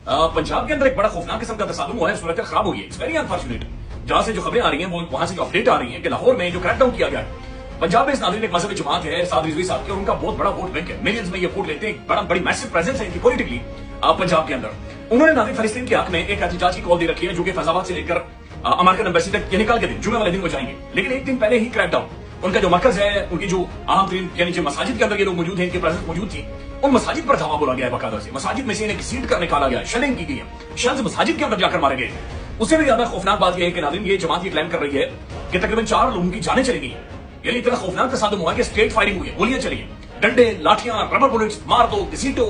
पंजाब के अंदर एक बड़ा खौफनाक किस्म का तसादुम हुआ है, सूरत खराब हुई है। It's very unfortunate. जहां से जो खबरें आ रही हैं वो वहां से जो अपडेट आ रही है कि लाहौर में जो क्रैकडाउन किया गया है, पंजाब में इस नाज़रीन एक मजहबी जमात है साद रिजवी साहब की, और उनका बहुत बड़ा वोट बैंक है। मिलियंस में ये वोट लेते हैं, बड़ी मैसिव प्रेजेंस है इनकी पॉलिटिकली पंजाब के अंदर। उन्होंने नाज़रीन फलस्तीन के हक में एक एहतजाज की कॉल दे रखी है, जो कि फैजाबाद से लेकर अमेरिकन एम्बेसी तक ये निकाल के दिन जुमे वाले दिन वो जाएंगे। लेकिन एक दिन पहले ही क्रैकडाउन, उनका जो मरकज है, उनकी जो अहम तरीन यानी जो मसाजिद के अंदर ये लोग मौजूद हैं, इनकी प्रेजेंस मौजूद थी, उन मसाजिद पर धावा बोला गया है। बाकायदा से मसाजिद में से इन्हें घसीट कर निकाला गया, शेलिंग की गई है, शेल्स मसाजिद के अंदर जाकर मारे गए। उससे भी ज्यादा खौफनाक बात यह है कि नाज़रीन ये जमात ये क्लेम कर रही है कि तकरीबन 4 लोगों की जानें चली गई हैं। यानी इतना खौफनाक तसादुम हुआ कि स्ट्रेट फायरिंग हुई है, गोलियां चली हैं, डंडे लाठियां रबर बुलेट्स मार दो, घसीटो,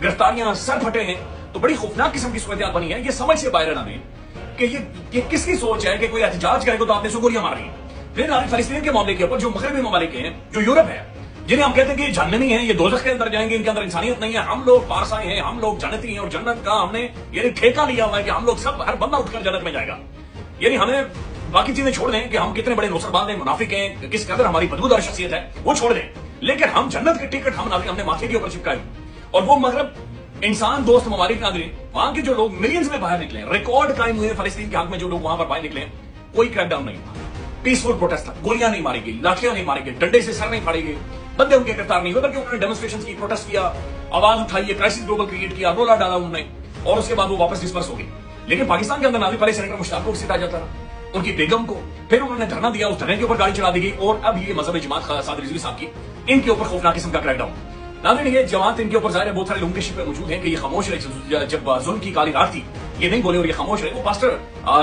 गिरफ्तारियां, सर फटे हैं। तो बड़ी खौफनाक किस्म की सूरत बनी है। ये समझ से बाहर ना कि ये किसकी सोच है कि कोई एहतजाज करेगा तो आपने से गोलियां मार रही है। फिर फलस्तीन के मामले के ऊपर जो मगरबी ममालिक हैं, जो यूरोप है, जिन्हें हम कहते हैं कि जहन्नमी हैं, ये दोज़ख के अंदर जाएंगे, इनके अंदर इंसानियत नहीं है, हम लोग पारसाई हैं, हम लोग जन्नती हैं, और जन्नत का हमने यानी ठेका लिया हुआ है कि हम लोग सब हर बंदा उठकर जन्नत में जाएगा। यानी हमें बाकी चीजें छोड़ दें कि हम कितने बड़े नौसरबाज हैं, मुनाफिक हैं, किस कदर हमारी बदबूदार शख्सियत है, वो छोड़ दें। लेकिन हम जन्नत के टिकट हमने माथे के ऊपर चिपकाए, और वो मगरब इंसान दोस्त ममालिक नाज़रीन, वहां के जो लोग मिलियंस में बाहर निकले, रिकॉर्ड कायम हुए फलस्तीन के हक में, जो लोग वहां पर बाहर निकले, कोई क्रैकडाउन नहीं हुआ, पीसफुल प्रोटेस्ट था, गोलियां नहीं मारी गई, लाठियां नहीं मारी गई, डंडे से सर नहीं फाड़े गए, बंदे उनके गिरफ्तार नहीं हुए, बल्कि उन्होंने डेमोन्स्ट्रेशन की, प्रोटेस्ट किया, आवाज उठाई, क्राइसिस ग्लोबल क्रिएट किया, रोला डाला उन्होंने, और उसके बाद वो वापस डिस्पर्स हो गई। लेकिन पाकिस्तान के अंदर नाज़रीन पहले सेनेटर मुश्ताक को घसीटा जाता था, उनकी बेगम को, फिर उन्होंने धरना दिया, उस धरने के ऊपर गाड़ी चला दी गई, और अब ये मजहबी जमात साद रिजवी साहब की, इनके ऊपर खौफनाक किस्म का क्रैकडाउन। नाज़रीन ये जमात इनके ऊपर जाहिर है बहुत सारे लोगों के शिप मौजूद हैं कि ये खामोश रहे। जब जुल्म की काली रात थी, ये नहीं बोले और ये खामोश रहे। वो पास्टर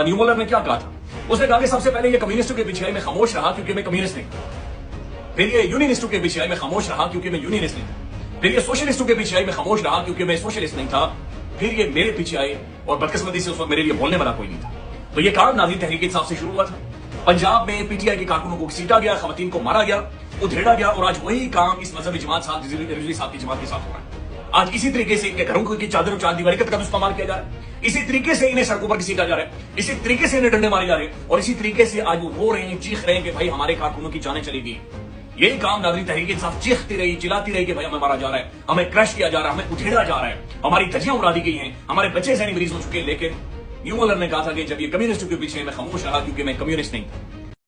न्यूमोलर ने क्या कहा था? उसने कहा कि सबसे पहले ये कम्युनिस्टों के पीछे मैं खामोश रहा क्योंकि मैं कम्युनिस्ट नहीं था। फिर ये यूनियनिस्टों के पीछे मैं खामोश रहा क्योंकि मैं यूनियनिस्ट नहीं था। फिर ये सोशलिस्टों के पीछे मैं खामोश रहा क्योंकि मैं सोशलिस्ट नहीं था। फिर ये मेरे पीछे आए, और बदकिस्मती से उस वक्त मेरे लिए बोलने वाला कोई नहीं था। तो ये काम नाज़रीन तहरीक इंसाफ से शुरू हुआ था। पंजाब में पीटीआई के कारकुनों को घसीटा गया, खवातीन को मारा गया, उधेड़ा गया, और आज वही काम इस मजहबी जमात साद रिजवी साहब की जमात के साथ हो रहा है। आज इसी तरीके से इनके घरों की चादरों चार दीवारी का इस्तेमाल किया जा रहा है, इसी तरीके से इन्हें सड़कों पर घसीटा जा रहा है, इसी तरीके से इन्हें डंडे मारे जा रहे हैं, और इसी तरीके से आज वो रो रहे हैं, चीख रहे हैं कि भाई हमारे कारकुनों की जानें चली गई। यही काम नाज़रीन तहरीक इंसाफ चीखती रही, चिल्लाती रही कि भाई हमें मारा जा रहा है, हमें क्रश किया जा रहा है, हमें उधेड़ा जा रहा है, हमारी धज्जियां उड़ा दी गई हैं, हमारे बच्चे जहनी मरीज हो चुके हैं। लेकिन न्यूमोलर ने कहा था कि जब ये कम्युनिस्टों के पीछे मैं खामोश रहा क्योंकि मैं कम्युनिस्ट नहीं था।